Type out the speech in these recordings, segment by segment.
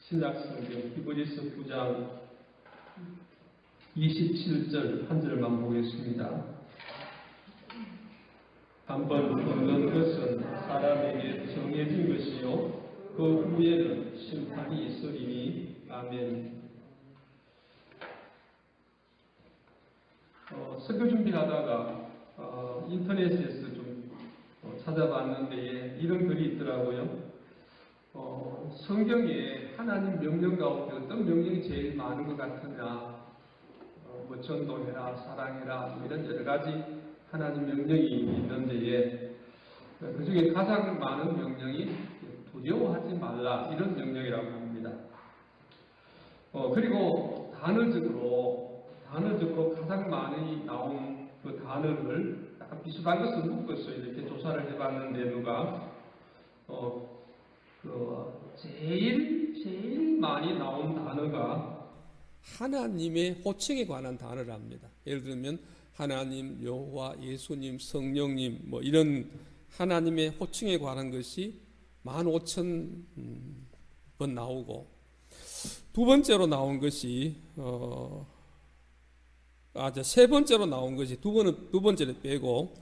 신약성경 히브리서 9장 27절 한 절만 보겠습니다. 한번 얻는 것은 사람에게 정해진 것이요 그 후에는 심판이 있으리니. 아멘. 설교 준비하다가 인터넷에서 좀 찾아봤는데 이런 글이 있더라고요. 성경에 하나님 명령 가운데 어떤 명령이 제일 많은 것 같으냐, 뭐 전도해라, 사랑해라, 이런 여러 가지 하나님 명령이 있는데 그 중에 가장 많은 명령이 두려워하지 말라, 이런 명령이라고 합니다. 그리고 단어적으로 가장 많이 나온 그 단어를 약간 비슷한 것을 묶어서 이렇게 조사를 해봤는데 누가 제일 많이 나온 단어가 하나님의 호칭에 관한 단어랍니다. 예를 들면 하나님, 여호와, 예수님, 성령님 뭐 이런 하나님의 호칭에 관한 것이 15,000번 나오고, 두 번째로 나온 것이 세 번째로 나온 것이 두 번째를 빼고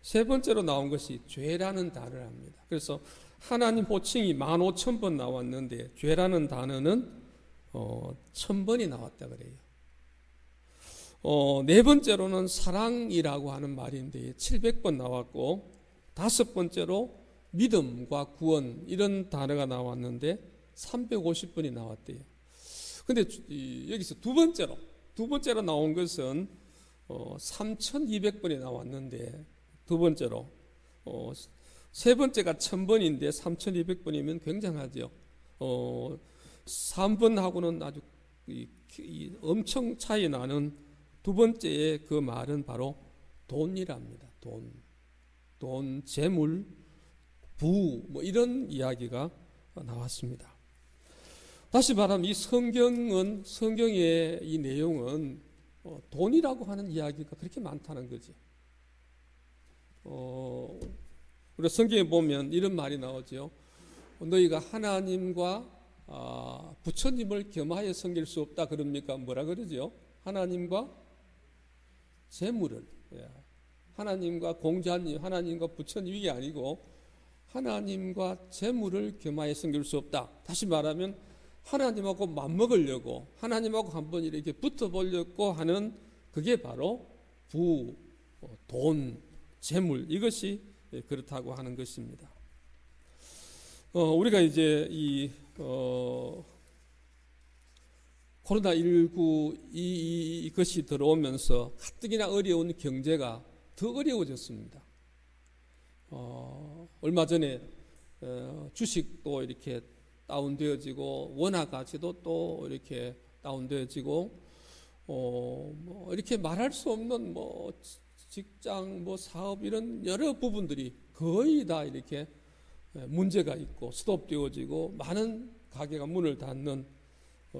세 번째로 나온 것이 죄라는 단어랍니다. 그래서 하나님 호칭이 15,000번 나왔는데 죄라는 단어는 1,000번이 나왔다 그래요. 네 번째로는 사랑이라고 하는 말인데 700번 나왔고, 다섯 번째로 믿음과 구원 이런 단어가 나왔는데 350번이 나왔대요. 근데 여기서 두 번째로 나온 것은 3,200번이 나왔는데, 두 번째로 세 번째가 1,000번인데 3,200번이면 굉장하죠. 3번하고는 아주 엄청 차이 나는 두 번째의 그 말은 바로 돈이랍니다. 돈, 재물, 부, 뭐 이런 이야기가 나왔습니다. 다시 말하면 이 성경의 이 내용은 돈이라고 하는 이야기가 그렇게 많다는 거죠. 우리 성경에 보면 이런 말이 나오죠. 너희가 하나님과 부처님을 겸하여 섬길 수 없다 그럽니까? 뭐라 그러죠? 하나님과 재물을, 하나님과 공자님, 하나님과 부처님, 이게 아니고 하나님과 재물을 겸하여 섬길 수 없다. 다시 말하면 하나님하고 맞먹으려고, 하나님하고 한번 이렇게 붙어보려고 하는 그게 바로 부, 돈, 재물, 이것이 그렇다고 하는 것입니다. 우리가 이제 이 코로나19 이것이 들어오면서 가뜩이나 어려운 경제가 더 어려워졌습니다. 얼마 전에 주식도 이렇게 다운되어지고 원화 가치도 또 이렇게 다운되어지고 뭐 이렇게 말할 수 없는 뭐 직장, 뭐 사업 이런 여러 부분들이 거의 다 이렇게 문제가 있고 스톱되어지고 많은 가게가 문을 닫는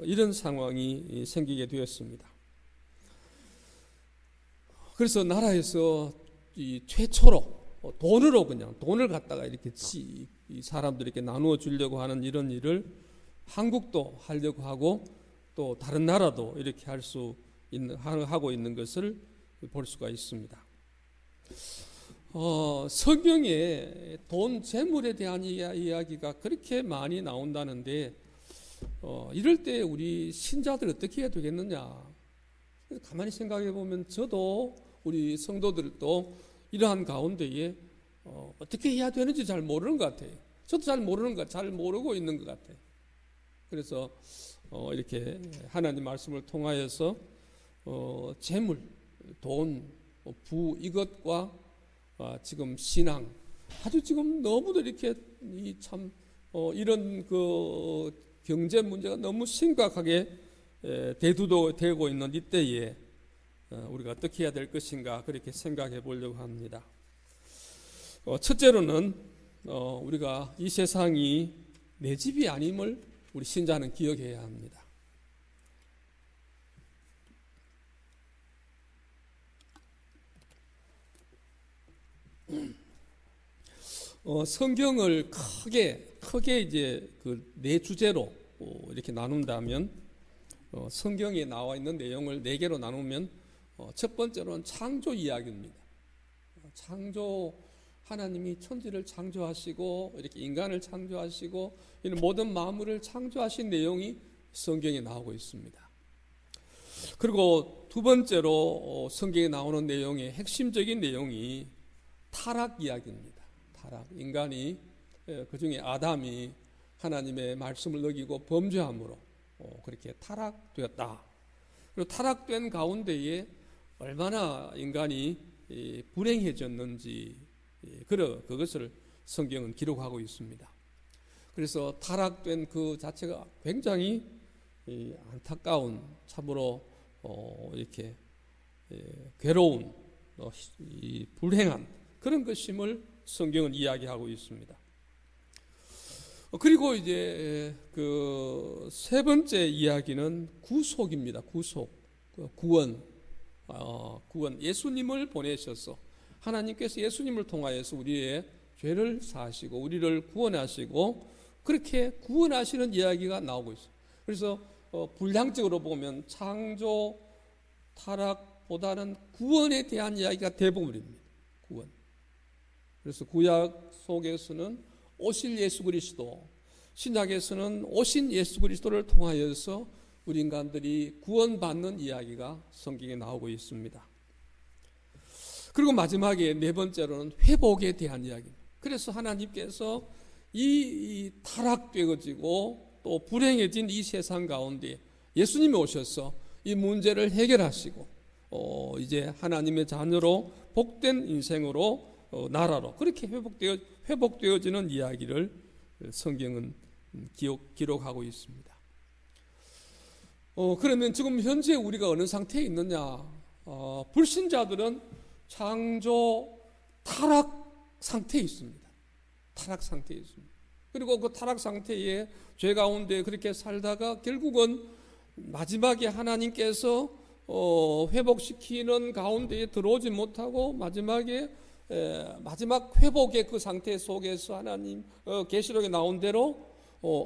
이런 상황이 생기게 되었습니다. 그래서 나라에서 이 최초로 돈을 갖다가 이렇게 이 사람들에게 나누어 주려고 하는 이런 일을 한국도 하려고 하고, 또 다른 나라도 이렇게 하고 있는 것을 볼 수가 있습니다. 성경에 돈, 재물에 대한 이야기가 그렇게 많이 나온다는데 이럴 때 우리 신자들 어떻게 해야 되겠느냐? 가만히 생각해 보면 저도 우리 성도들도 이러한 가운데에 어떻게 해야 되는지 잘 모르는 것 같아요. 저도 잘 모르고 있는 것 같아요. 그래서 이렇게 하나님 말씀을 통하여서 재물, 돈, 부 이것과 지금 신앙, 아주 지금 너무도 이렇게 이런 그 경제 문제가 너무 심각하게 대두되고 있는 이때에 우리가 어떻게 해야 될 것인가 그렇게 생각해 보려고 합니다. 첫째로는 우리가 이 세상이 내 집이 아님을 우리 신자는 기억해야 합니다. 성경을 크게 이제 그 네 주제로 이렇게 나눈다면 성경에 나와 있는 내용을 4개로 나누면 첫 번째로는 창조 이야기입니다. 창조, 하나님이 천지를 창조하시고 이렇게 인간을 창조하시고 이런 모든 만물을 창조하신 내용이 성경에 나오고 있습니다. 그리고 두 번째로 성경에 나오는 내용의 핵심적인 내용이 타락 이야기입니다. 타락, 인간이 그중에 아담이 하나님의 말씀을 어기고 범죄함으로 그렇게 타락되었다. 그리고 타락된 가운데에 얼마나 인간이 불행해졌는지 그것을 성경은 기록하고 있습니다. 그래서 타락된 그 자체가 굉장히 안타까운, 참으로 이렇게 괴로운, 불행한 그런 것임을 성경은 이야기하고 있습니다. 그리고 이제 그 세 번째 이야기는 구속입니다. 구속, 구원. 예수님을 보내셔서 하나님께서 예수님을 통하여서 우리의 죄를 사하시고 우리를 구원하시고 그렇게 구원하시는 이야기가 나오고 있어요. 그래서 분량적으로 보면 창조, 타락보다는 구원에 대한 이야기가 대부분입니다. 구원. 그래서 구약 속에서는 오실 예수 그리스도, 신약에서는 오신 예수 그리스도를 통하여서 우리 인간들이 구원받는 이야기가 성경에 나오고 있습니다. 그리고 마지막에 네 번째로는 회복에 대한 이야기입니다. 그래서 하나님께서 이 타락되어지고 또 불행해진 이 세상 가운데 예수님이 오셔서 이 문제를 해결하시고 이제 하나님의 자녀로 복된 인생으로 나라로 그렇게 회복되어지는 이야기를 성경은 기록하고 있습니다. 그러면 지금 현재 우리가 어느 상태에 있느냐? 불신자들은 창조 타락 상태에 있습니다. 타락 상태에 있습니다. 그리고 그 타락 상태에 죄 가운데 그렇게 살다가 결국은 마지막에 하나님께서 회복시키는 가운데에 들어오지 못하고 마지막에 마지막 회복의 그 상태 속에서 하나님 계시록에 나온 대로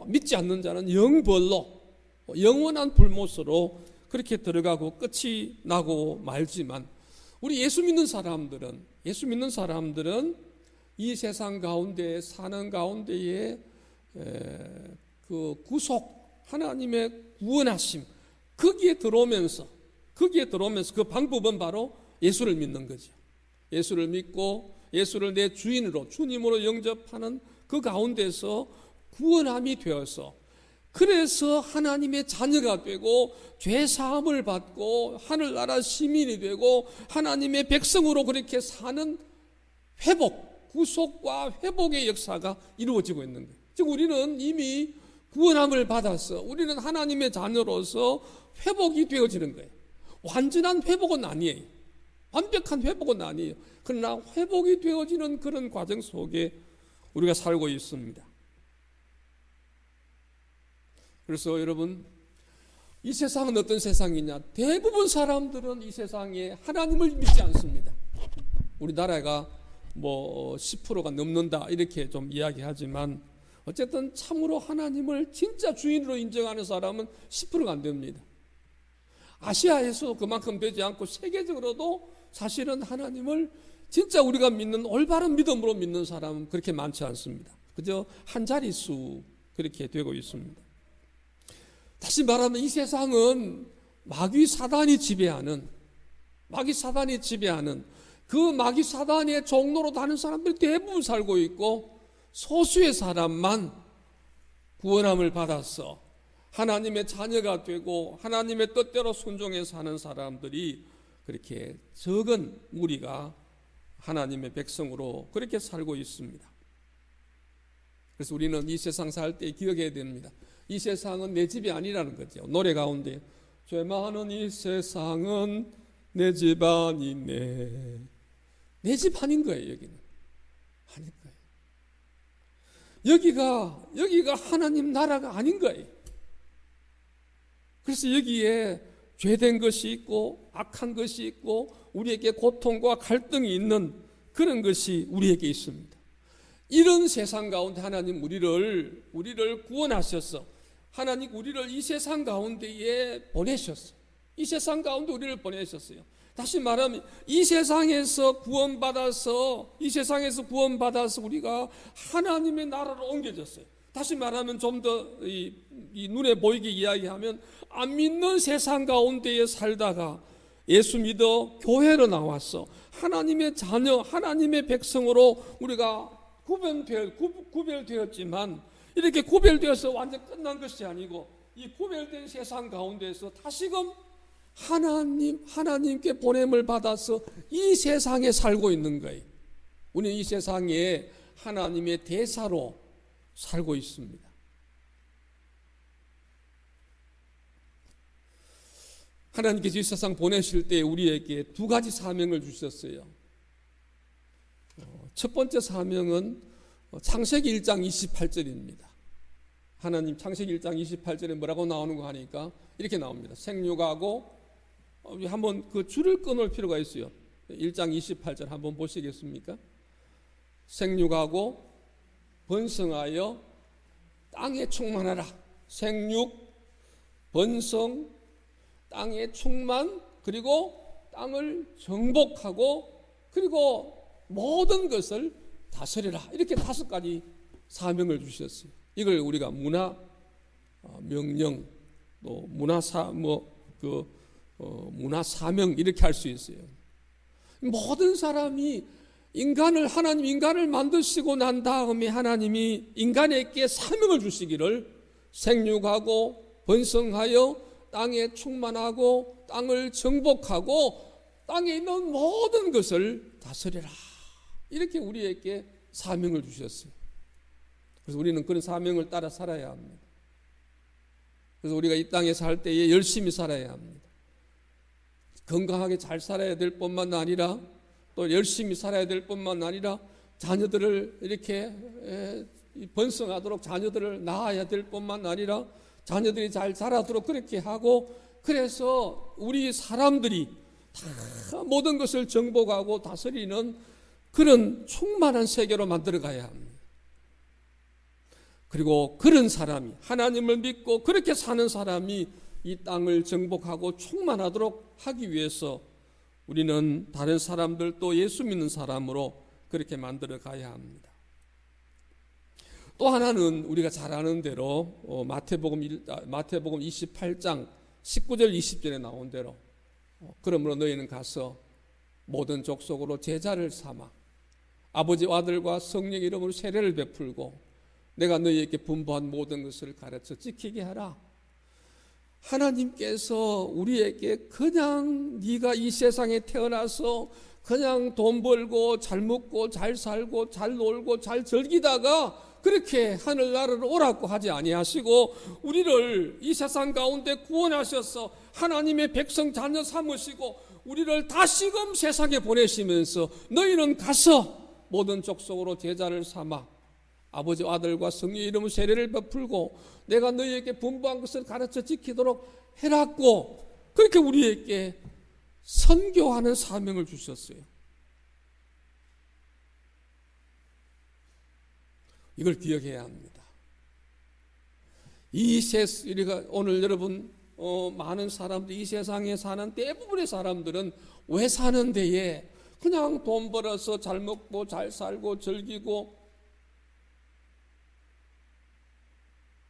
믿지 않는 자는 영벌로 영원한 불못으로 그렇게 들어가고 끝이 나고 말지만 우리 예수 믿는 사람들은 이 세상 가운데 사는 가운데에 그 구속 하나님의 구원하심 거기에 들어오면서 그 방법은 바로 예수를 믿는 거죠. 예수를 믿고 예수를 내 주인으로 주님으로 영접하는 그 가운데서 구원함이 되어서 그래서 하나님의 자녀가 되고 죄 사함을 받고 하늘나라 시민이 되고 하나님의 백성으로 그렇게 사는 회복, 구속과 회복의 역사가 이루어지고 있는 거예요. 즉 우리는 이미 구원함을 받아서 우리는 하나님의 자녀로서 회복이 되어지는 거예요. 완전한 회복은 아니에요. 완벽한 회복은 아니에요. 그러나 회복이 되어지는 그런 과정 속에 우리가 살고 있습니다. 그래서 여러분, 이 세상은 어떤 세상이냐? 대부분 사람들은 이 세상에 하나님을 믿지 않습니다. 우리나라가 뭐 10%가 넘는다 이렇게 좀 이야기하지만 어쨌든 참으로 하나님을 진짜 주인으로 인정하는 사람은 10%가 안 됩니다. 아시아에서 그만큼 되지 않고 세계적으로도 사실은 하나님을 진짜 우리가 믿는 올바른 믿음으로 믿는 사람은 그렇게 많지 않습니다. 그저 한 자릿수 그렇게 되고 있습니다. 다시 말하면 이 세상은 마귀 사단이 지배하는 그 마귀 사단의 종로로 다는 사람들이 대부분 살고 있고 소수의 사람만 구원함을 받아서 하나님의 자녀가 되고 하나님의 뜻대로 순종해 사는 사람들이 그렇게 적은 무리가 하나님의 백성으로 그렇게 살고 있습니다. 그래서 우리는 이 세상 살 때 기억해야 됩니다. 이 세상은 내 집이 아니라는 거죠. 노래 가운데 죄 많은 이 세상은 내 집 아니네. 내 집 아닌 거예요. 여기는 아닌 거예요. 여기가 하나님 나라가 아닌 거예요. 그래서 여기에 죄된 것이 있고 악한 것이 있고 우리에게 고통과 갈등이 있는 그런 것이 우리에게 있습니다. 이런 세상 가운데 하나님 우리를 구원하셔서 하나님 우리를 이 세상 가운데에 보내셨어요. 이 세상 가운데 우리를 보내셨어요. 다시 말하면 이 세상에서 구원받아서 우리가 하나님의 나라로 옮겨졌어요. 다시 말하면 좀 더 이 눈에 보이게 이야기하면 안 믿는 세상 가운데에 살다가 예수 믿어 교회로 나왔어. 하나님의 자녀, 하나님의 백성으로 우리가 구별되었지만 이렇게 구별되어서 완전 끝난 것이 아니고 이 구별된 세상 가운데서 다시금 하나님께 보냄을 받아서 이 세상에 살고 있는 거예요. 우리는 이 세상에 하나님의 대사로 살고 있습니다. 하나님께서 이 세상 보내실 때 우리에게 두 가지 사명을 주셨어요. 첫 번째 사명은 창세기 1장 28절입니다. 하나님 창세기 1장 28절에 뭐라고 나오는 거 하니까 이렇게 나옵니다. 생육하고 한번 그 줄을 끊을 필요가 있어요. 1장 28절 한번 보시겠습니까? 생육하고 번성하여 땅에 충만하라. 생육, 번성, 땅의 충만, 그리고 땅을 정복하고 그리고 모든 것을 다스려라. 이렇게 5가지 사명을 주셨어요. 이걸 우리가 문화 명령, 또 문화 사명 이렇게 할 수 있어요. 모든 사람이 하나님 인간을 만드시고 난 다음에 하나님이 인간에게 사명을 주시기를 생육하고 번성하여 땅에 충만하고 땅을 정복하고 땅에 있는 모든 것을 다스려라. 이렇게 우리에게 사명을 주셨어요. 그래서 우리는 그런 사명을 따라 살아야 합니다. 그래서 우리가 이 땅에 살 때에 열심히 살아야 합니다. 건강하게 잘 살아야 될 뿐만 아니라 또 열심히 살아야 될 뿐만 아니라 자녀들을 이렇게 번성하도록 자녀들을 낳아야 될 뿐만 아니라 자녀들이 잘 자라도록 그렇게 하고 그래서 우리 사람들이 다 모든 것을 정복하고 다스리는 그런 충만한 세계로 만들어 가야 합니다. 그리고 그런 사람이 하나님을 믿고 그렇게 사는 사람이 이 땅을 정복하고 충만하도록 하기 위해서 우리는 다른 사람들도 예수 믿는 사람으로 그렇게 만들어 가야 합니다. 또 하나는 우리가 잘 아는 대로 마태복음 28장 19절 20절에 나온 대로 그러므로 너희는 가서 모든 족속으로 제자를 삼아 아버지와 아들과 성령의 이름으로 세례를 베풀고 내가 너희에게 분부한 모든 것을 가르쳐 지키게 하라. 하나님께서 우리에게 그냥 네가 이 세상에 태어나서 그냥 돈 벌고 잘 먹고 잘 살고 잘 놀고 잘 즐기다가 그렇게 하늘나라로 오라고 하지 아니하시고 우리를 이 세상 가운데 구원하셔서 하나님의 백성 자녀 삼으시고 우리를 다시금 세상에 보내시면서 너희는 가서 모든 족속으로 제자를 삼아 아버지와 아들과 성령의 이름으로 세례를 베풀고 내가 너희에게 분부한 것을 가르쳐 지키도록 해라고 그렇게 우리에게 선교하는 사명을 주셨어요. 이걸 기억해야 합니다. 우리가 오늘 여러분 많은 사람들이 이 세상에 사는 대부분의 사람들은 왜 사는 데에 그냥 돈 벌어서 잘 먹고 잘 살고 즐기고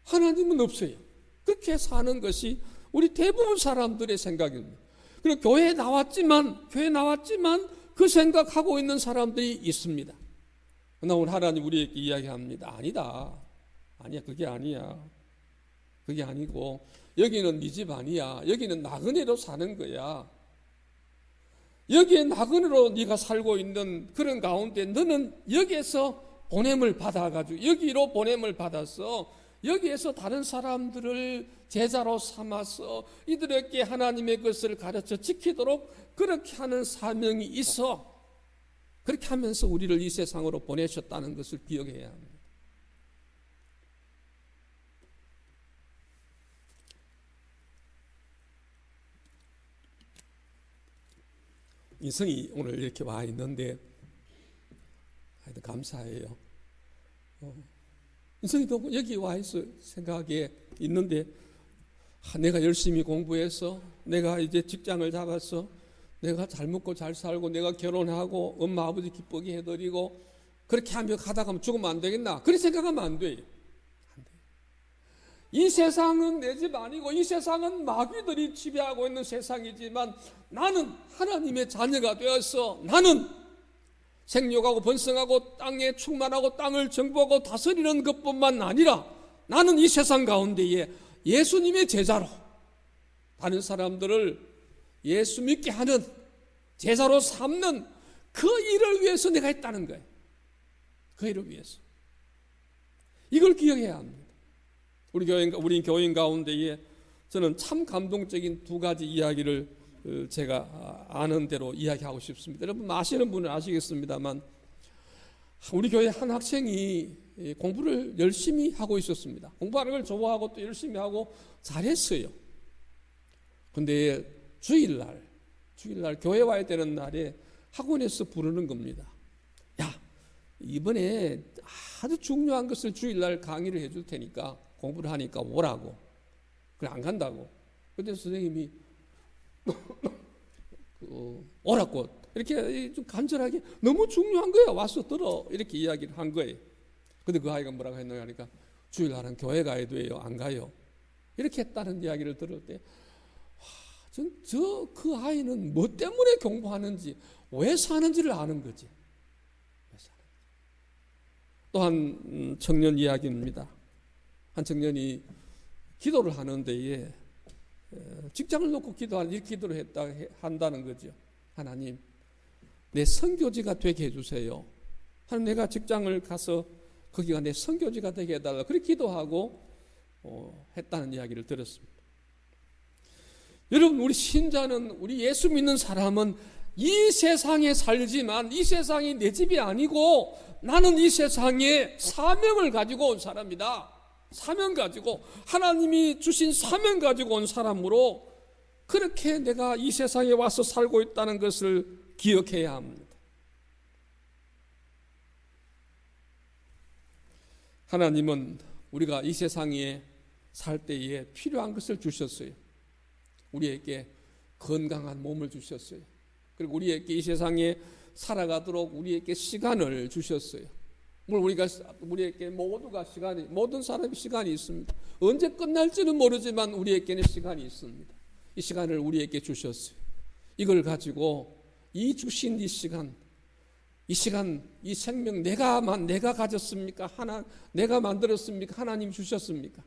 하나님은 없어요. 그렇게 사는 것이 우리 대부분 사람들의 생각입니다. 그리고 교회에 나왔지만 그 생각하고 있는 사람들이 있습니다. 그러나 오늘 하나님 우리에게 이야기합니다. 아니야 그게 아니야. 그게 아니고 여기는 네 집 아니야. 여기는 나그네로 사는 거야. 여기에 나그네로 네가 살고 있는 그런 가운데 너는 여기에서 보냄을 받아가지고 여기로 보냄을 받아서 여기에서 다른 사람들을 제자로 삼아서 이들에게 하나님의 것을 가르쳐 지키도록 그렇게 하는 사명이 있어. 그렇게 하면서 우리를 이 세상으로 보내셨다는 것을 기억해야 합니다. 인성이 오늘 이렇게 와 있는데 하여튼 감사해요. 인생이 여기 와 있어 생각에 있는데, 내가 열심히 공부해서 내가 이제 직장을 잡았어, 내가 잘 먹고 잘 살고 내가 결혼하고 엄마 아버지 기쁘게 해드리고 그렇게 하며 가다가 죽으면 안 되겠나? 그렇게 생각하면 안 돼. 이 세상은 내 집 아니고 이 세상은 마귀들이 지배하고 있는 세상이지만 나는 하나님의 자녀가 되어서 나는 생육하고 번성하고 땅에 충만하고 땅을 정복하고 다스리는 것뿐만 아니라 나는 이 세상 가운데에 예수님의 제자로 다른 사람들을 예수 믿게 하는 제자로 삼는 그 일을 위해서 내가 했다는 거예요. 그 일을 위해서. 이걸 기억해야 합니다. 우리 교인 가운데에 저는 참 감동적인 두 가지 이야기를 제가 아는 대로 이야기하고 싶습니다. 여러분 아시는 분은 아시겠습니다만, 우리 교회 한 학생이 공부를 열심히 하고 있었습니다. 공부하는 걸 좋아하고 또 열심히 하고 잘했어요. 근데 주일날 교회 와야 되는 날에 학원에서 부르는 겁니다. 야, 이번에 아주 중요한 것을 주일날 강의를 해줄 테니까 공부를 하니까 오라고. 그래 안 간다고. 그때 선생님이 오라고 이렇게 좀 간절하게, 너무 중요한 거야 와서 들어, 이렇게 이야기를 한 거예요. 근데 그 아이가 뭐라고 했느냐 하니까 주일날은 교회 가야 돼요, 안 가요, 이렇게 했다는 이야기를 들을 때, 그 아이는 뭐 때문에 공부하는지, 왜 사는지를 아는 거지. 또 한 청년 이야기입니다. 한 청년이 기도를 하는 데에 직장을 놓고 이렇게 기도를 한다는 거죠. 하나님, 내 선교지가 되게 해주세요. 하나님, 내가 직장을 가서 거기가 내 선교지가 되게 해달라. 그렇게 기도하고 했다는 이야기를 들었습니다. 여러분, 우리 신자는, 우리 예수 믿는 사람은 이 세상에 살지만 이 세상이 내 집이 아니고 나는 이 세상에 사명을 가지고 온 사람이다. 사명 가지고, 하나님이 주신 사명 가지고 온 사람으로 그렇게 내가 이 세상에 와서 살고 있다는 것을 기억해야 합니다. 하나님은 우리가 이 세상에 살 때에 필요한 것을 주셨어요. 우리에게 건강한 몸을 주셨어요. 그리고 우리에게 이 세상에 살아가도록 우리에게 시간을 주셨어요. 물론 우리에게 모든 사람이 시간이 있습니다. 언제 끝날지는 모르지만 우리에게는 시간이 있습니다. 이 시간을 우리에게 주셨어요. 이걸 가지고 주신 이 시간, 이 생명 내가 가졌습니까? 내가 만들었습니까? 하나님이 주셨습니까?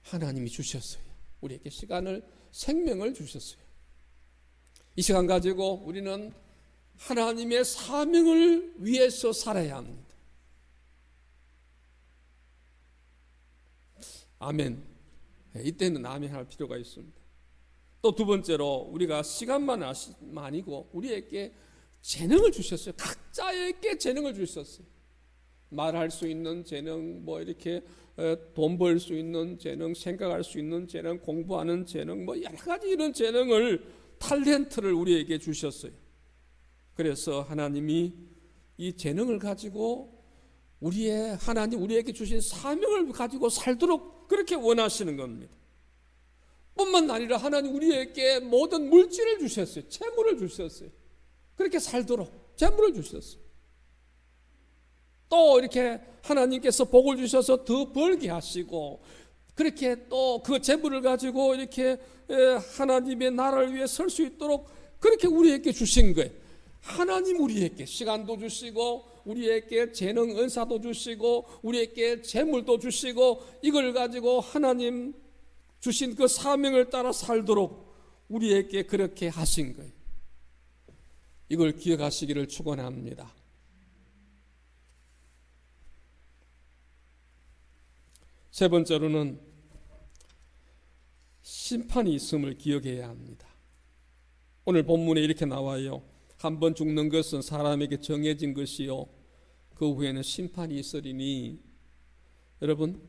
하나님이 주셨어요. 우리에게 시간을, 생명을 주셨어요. 이 시간 가지고 우리는 하나님의 사명을 위해서 살아야 합니다. 아멘. 이때는 아멘 할 필요가 있습니다. 또 두 번째로, 우리가 시간만 아니고 우리에게 재능을 주셨어요. 각자에게 재능을 주셨어요. 말할 수 있는 재능, 이렇게 돈 벌 수 있는 재능, 생각할 수 있는 재능, 공부하는 재능, 여러 가지 이런 재능을, 탤런트를 우리에게 주셨어요. 그래서 하나님이 이 재능을 가지고 하나님 우리에게 주신 사명을 가지고 살도록 그렇게 원하시는 겁니다. 뿐만 아니라 하나님 우리에게 모든 물질을 주셨어요. 재물을 주셨어요. 그렇게 살도록 재물을 주셨어요. 또 이렇게 하나님께서 복을 주셔서 더 벌게 하시고, 그렇게 또 그 재물을 가지고 이렇게 하나님의 나라를 위해 설 수 있도록 그렇게 우리에게 주신 거예요. 하나님 우리에게 시간도 주시고, 우리에게 재능 은사도 주시고, 우리에게 재물도 주시고, 이걸 가지고 하나님 주신 그 사명을 따라 살도록 우리에게 그렇게 하신 거예요. 이걸 기억하시기를 축원합니다. 세 번째로는 심판이 있음을 기억해야 합니다. 오늘 본문에 이렇게 나와요. 한 번 죽는 것은 사람에게 정해진 것이요, 그 후에는 심판이 있으리니. 여러분,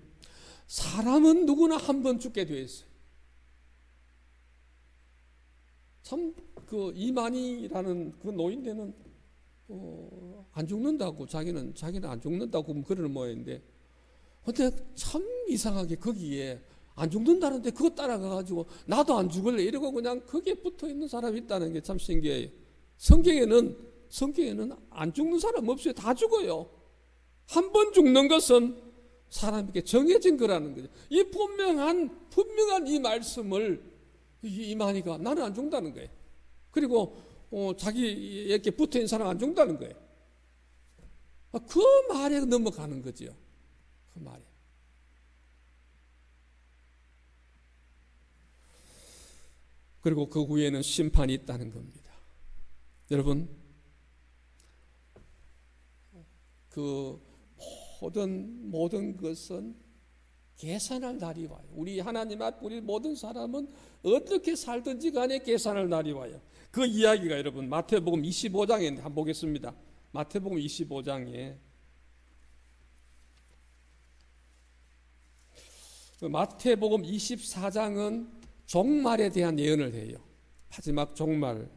사람은 누구나 한 번 죽게 되어 있어요. 참, 그 이만희라는 그 노인네는 안 죽는다고, 자기는 안 죽는다고 그러는 모양인데, 근데 참 이상하게 거기에 안 죽는다는데 그거 따라가가지고 나도 안 죽을래 이러고 그냥 거기에 붙어 있는 사람이 있다는 게 참 신기해요. 성경에는 안 죽는 사람 없어요. 다 죽어요. 한 번 죽는 것은 사람에게 정해진 거라는 거죠. 이 분명한 이 말씀을 이만희가 나는 안 죽는다는 거예요. 그리고 자기에게 붙어 있는 사람 안 죽는다는 거예요. 그 말에 넘어가는 거죠. 그 말에. 그리고 그 후에는 심판이 있다는 겁니다. 여러분, 그 모든 것은 계산할 날이 와요. 우리 하나님 앞 우리 모든 사람은 어떻게 살든지 간에 계산할 날이 와요. 그 이야기가 여러분 마태복음 25장에 한번 보겠습니다. 마태복음 25장에 마태복음 24장은 종말에 대한 예언을 해요. 마지막 종말.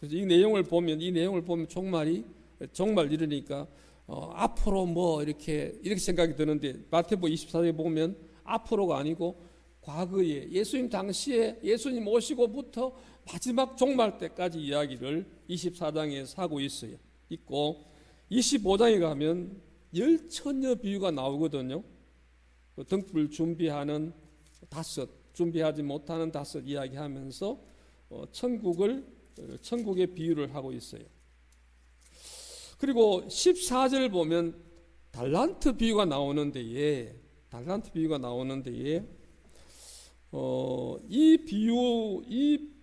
그래서 이 내용을 보면 종말 이르니까 앞으로 뭐 이렇게 생각이 드는데 마태복음 24장에 보면 앞으로가 아니고 과거에 예수님 당시에 예수님 오시고부터 마지막 종말 때까지 이야기를 24장에서 하고 있고 25장에 가면 열처녀 비유가 나오거든요. 등불 준비하는 5, 준비하지 못하는 5 이야기하면서 천국의 비유를 하고 있어요. 그리고 14절 보면 달란트 비유가 나오는데 이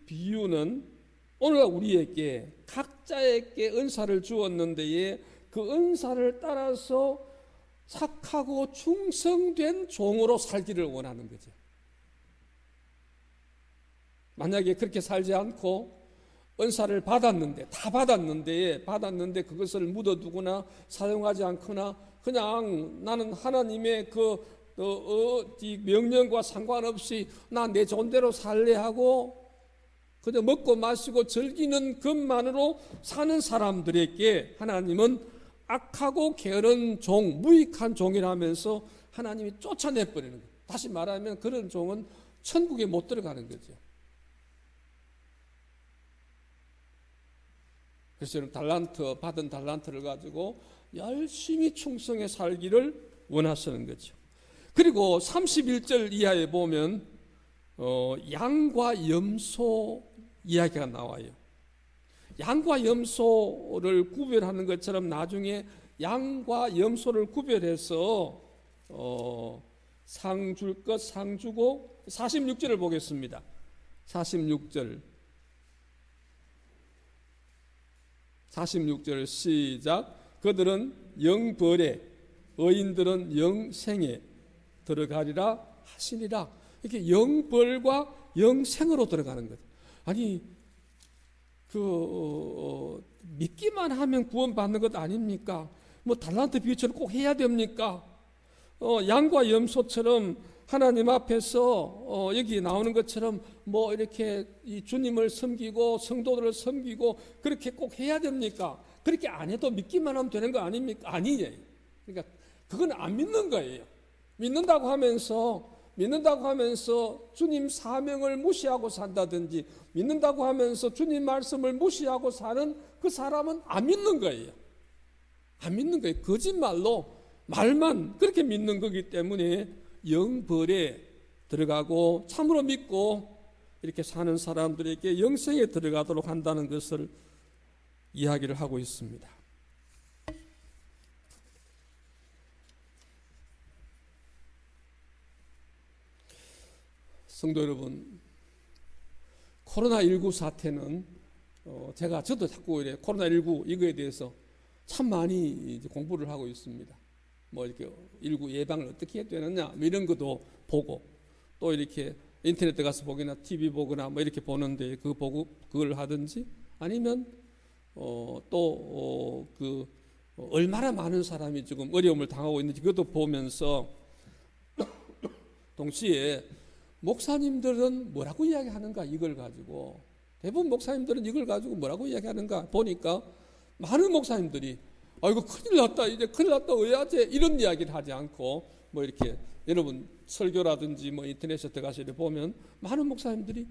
비유는 오늘 우리에게 각자에게 은사를 주었는데 그 은사를 따라서 착하고 충성된 종으로 살기를 원하는 거죠. 만약에 그렇게 살지 않고 은사를 받았는데 그것을 묻어두거나 사용하지 않거나 그냥 나는 하나님의 이 명령과 상관없이 나 내 존대로 살래 하고 그냥 먹고 마시고 즐기는 것만으로 사는 사람들에게 하나님은 악하고 게으른 종, 무익한 종이라면서 하나님이 쫓아내버리는 거예요. 다시 말하면 그런 종은 천국에 못 들어가는 거죠. 그래서 여러분 받은 달란트를 가지고 열심히 충성해 살기를 원하시는 거죠. 그리고 31절 이하에 보면 양과 염소 이야기가 나와요. 양과 염소를 구별하는 것처럼 나중에 양과 염소를 구별해서 상 줄 것 상 주고 46절을 보겠습니다. 46절 시작. 그들은 영벌에 의인들은 영생에 들어가리라 하시니라. 이렇게 영벌과 영생으로 들어가는 거죠. 아니 믿기만 하면 구원받는 것 아닙니까? 뭐 달란트 비유처럼 꼭 해야 됩니까? 양과 염소처럼 하나님 앞에서 여기 나오는 것처럼 뭐 이렇게 이 주님을 섬기고 성도들을 섬기고 그렇게 꼭 해야 됩니까? 그렇게 안 해도 믿기만 하면 되는 거 아닙니까? 아니에요. 그러니까 그건 안 믿는 거예요. 믿는다고 하면서 주님 사명을 무시하고 산다든지 믿는다고 하면서 주님 말씀을 무시하고 사는 그 사람은 안 믿는 거예요. 안 믿는 거예요. 거짓말로 말만 그렇게 믿는 거기 때문에 영벌에 들어가고 참으로 믿고 이렇게 사는 사람들에게 영생에 들어가도록 한다는 것을 이야기를 하고 있습니다. 성도 여러분, 코로나19 사태는 저도 자꾸 이래 코로나19 이거에 대해서 참 많이 이제 공부를 하고 있습니다. 뭐 이렇게 19 예방을 어떻게 해야 되느냐 이런 것도 보고 또 이렇게 인터넷 들어가서 보거나 TV 보거나 뭐 이렇게 보는데 그걸 하든지 아니면 얼마나 많은 사람이 지금 어려움을 당하고 있는지 그것도 보면서 동시에 목사님들은 뭐라고 이야기하는가 이걸 가지고 대부분 목사님들은 이걸 가지고 뭐라고 이야기하는가 보니까 많은 목사님들이 아이고 큰일 났다, 이제 큰일 났다, 의아제 이런 이야기를 하지 않고 뭐 이렇게 여러분 설교라든지 뭐 인터넷에 들어가서 보면 많은 목사님들이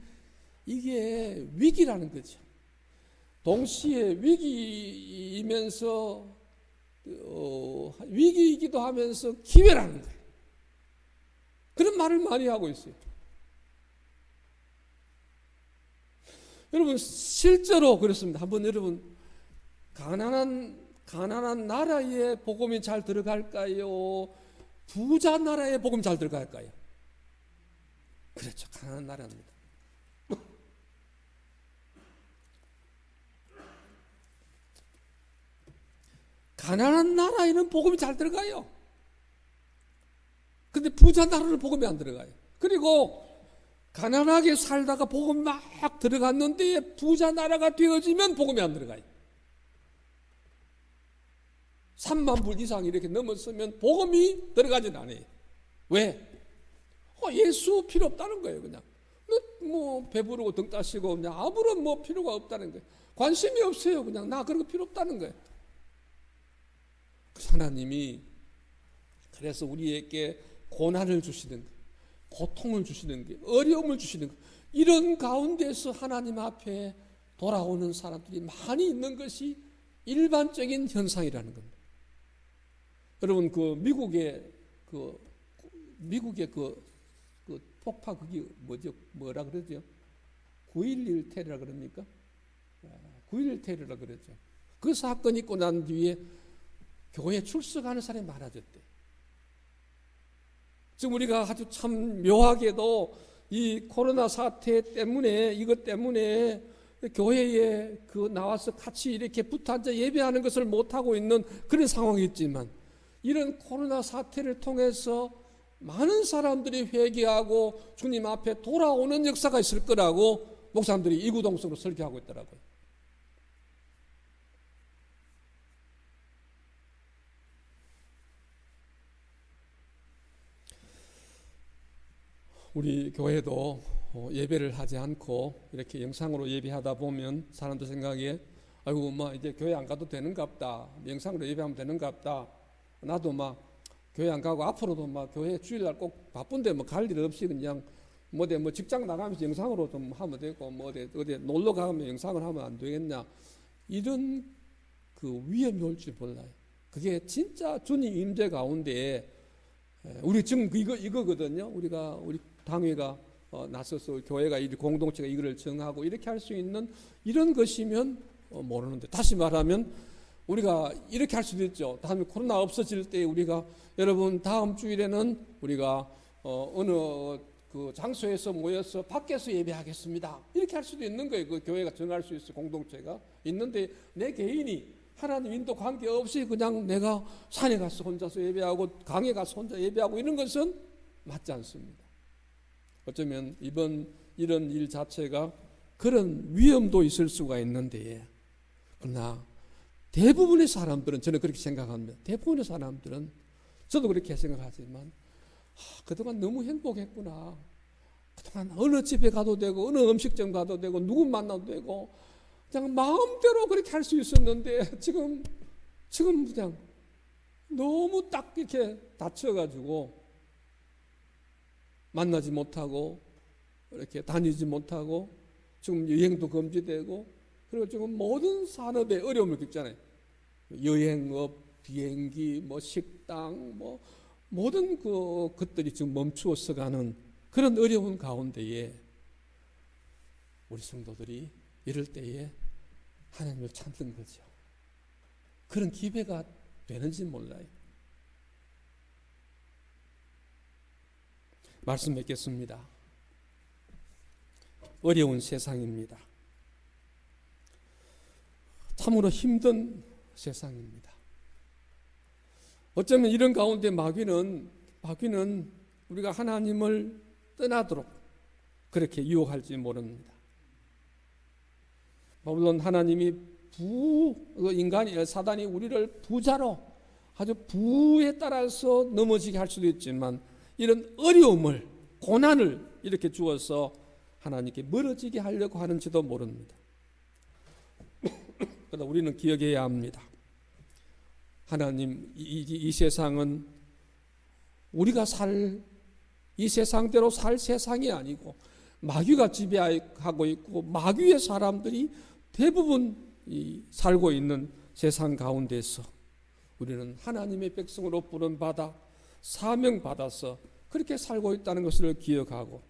이게 위기라는 거죠. 동시에 위기이면서 위기이기도 하면서 기회라는 거예요. 그런 말을 많이 하고 있어요. 여러분 실제로 그렇습니다. 한번 여러분 가난한 나라에 복음이 잘 들어갈까요? 부자 나라에 복음 잘 들어갈까요? 그렇죠. 가난한 나라입니다. 가난한 나라에는 복음이 잘 들어가요. 근데 부자 나라는 복음이 안 들어가요. 그리고 가난하게 살다가 복음이 막 들어갔는데 부자 나라가 되어지면 복음이 안 들어가요. 3만 불 이상 이렇게 넘었으면 복음이 들어가진 않아요. 왜? 예수 필요 없다는 거예요. 그냥 뭐 배부르고 등 따시고 그냥 아무런 뭐 필요가 없다는 거예요. 관심이 없어요. 그냥 나 그런 거 필요 없다는 거예요. 하나님이 그래서 우리에게 고난을 주시는 거, 고통을 주시는 게, 어려움을 주시는 거, 이런 가운데서 하나님 앞에 돌아오는 사람들이 많이 있는 것이 일반적인 현상이라는 겁니다. 여러분 그 미국의 그 폭파 그게 뭐라 그러죠? 9.11 테러라 그럽니까? 9.11 테러라 그러죠. 그 사건이 있고 난 뒤에 교회 출석하는 사람이 많아졌대. 지금 우리가 아주 참 묘하게도 이 코로나 사태 때문에 이것 때문에 교회에 나와서 같이 이렇게 붙어 앉아 예배하는 것을 못 하고 있는 그런 상황이었지만 이런 코로나 사태를 통해서 많은 사람들이 회개하고 주님 앞에 돌아오는 역사가 있을 거라고 목사님들이 이구동성으로 설교하고 있더라고요. 우리 교회도 예배를 하지 않고 이렇게 영상으로 예배하다 보면 사람들 생각에 아이고 뭐 이제 교회 안 가도 되는갑다, 영상으로 예배하면 되는갑다, 나도 막 교회 안 가고 앞으로도 막 교회 주일날 꼭 바쁜데 뭐 갈 일 없이 그냥 뭐 직장 나가면서 영상으로 좀 하면 되고 뭐 어디 놀러 가면 영상을 하면 안 되겠냐, 이런 그 위험이 올 줄 몰라요. 그게 진짜 주님 임재 가운데 우리 지금 이거거든요. 우리 당회가 나서서 교회가 공동체가 이거를 정하고 이렇게 할 수 있는 이런 것이면 모르는데, 다시 말하면 우리가 이렇게 할 수도 있죠. 다음에 코로나 없어질 때 우리가 여러분 다음 주일에는 우리가 어느 그 장소에서 모여서 밖에서 예배하겠습니다. 이렇게 할 수도 있는 거예요. 그 교회가 정할 수 있어, 공동체가 있는데 내 개인이 하나님 인도 관계없이 그냥 내가 산에 가서 혼자서 예배하고 강에 가서 혼자 예배하고 이런 것은 맞지 않습니다. 어쩌면 이런 일 자체가 그런 위험도 있을 수가 있는데, 그러나 대부분의 사람들은, 저는 그렇게 생각합니다. 대부분의 사람들은, 저도 그렇게 생각하지만 그동안 너무 행복했구나. 그동안 어느 집에 가도 되고 어느 음식점 가도 되고 누구 만나도 되고 그냥 마음대로 그렇게 할 수 있었는데 지금 그냥 너무 딱 이렇게 닫혀가지고 만나지 못하고 이렇게 다니지 못하고 지금 여행도 금지되고, 그리고 지금 모든 산업에 어려움을 겪잖아요. 여행업, 비행기, 뭐 식당, 뭐 모든 것들이 지금 멈추어서 가는 그런 어려운 가운데에 우리 성도들이 이럴 때에 하나님을 찾는 거죠. 그런 기회가 되는지 몰라요. 말씀 맺겠습니다. 어려운 세상입니다. 참으로 힘든 세상입니다. 어쩌면 이런 가운데 마귀는 우리가 하나님을 떠나도록 그렇게 유혹할지 모릅니다. 물론 하나님이 사단이 우리를 부자로 아주 부에 따라서 넘어지게 할 수도 있지만 이런 어려움을, 고난을 이렇게 주어서 하나님께 멀어지게 하려고 하는지도 모릅니다. 그러나 우리는 기억해야 합니다. 하나님, 이 세상은 우리가 이 세상대로 살 세상이 아니고 마귀가 지배하고 있고 마귀의 사람들이 대부분 살고 있는 세상 가운데서 우리는 하나님의 백성으로 부름받아 사명받아서 그렇게 살고 있다는 것을 기억하고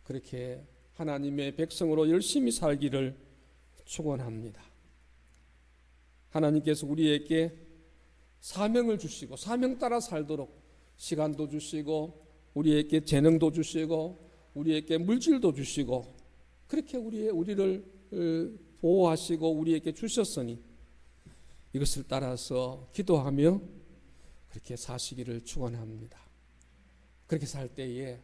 그렇게 하나님의 백성으로 열심히 살기를 축원합니다. 하나님께서 우리에게 사명을 주시고 사명 따라 살도록 시간도 주시고 우리에게 재능도 주시고 우리에게 물질도 주시고 그렇게 우리를 보호하시고 우리에게 주셨으니 이것을 따라서 기도하며 그렇게 사시기를 축원합니다. 그렇게 살 때에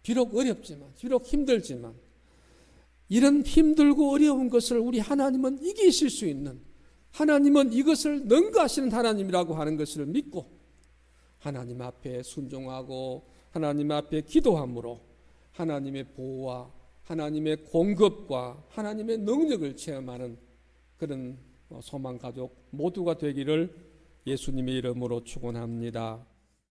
비록 어렵지만 비록 힘들지만 이런 힘들고 어려운 것을 우리 하나님은 이기실 수 있는 하나님은 이것을 능가하시는 하나님이라고 하는 것을 믿고 하나님 앞에 순종하고 하나님 앞에 기도함으로 하나님의 보호와 하나님의 공급과 하나님의 능력을 체험하는 그런 소망가족 모두가 되기를 예수님의 이름으로 축원합니다.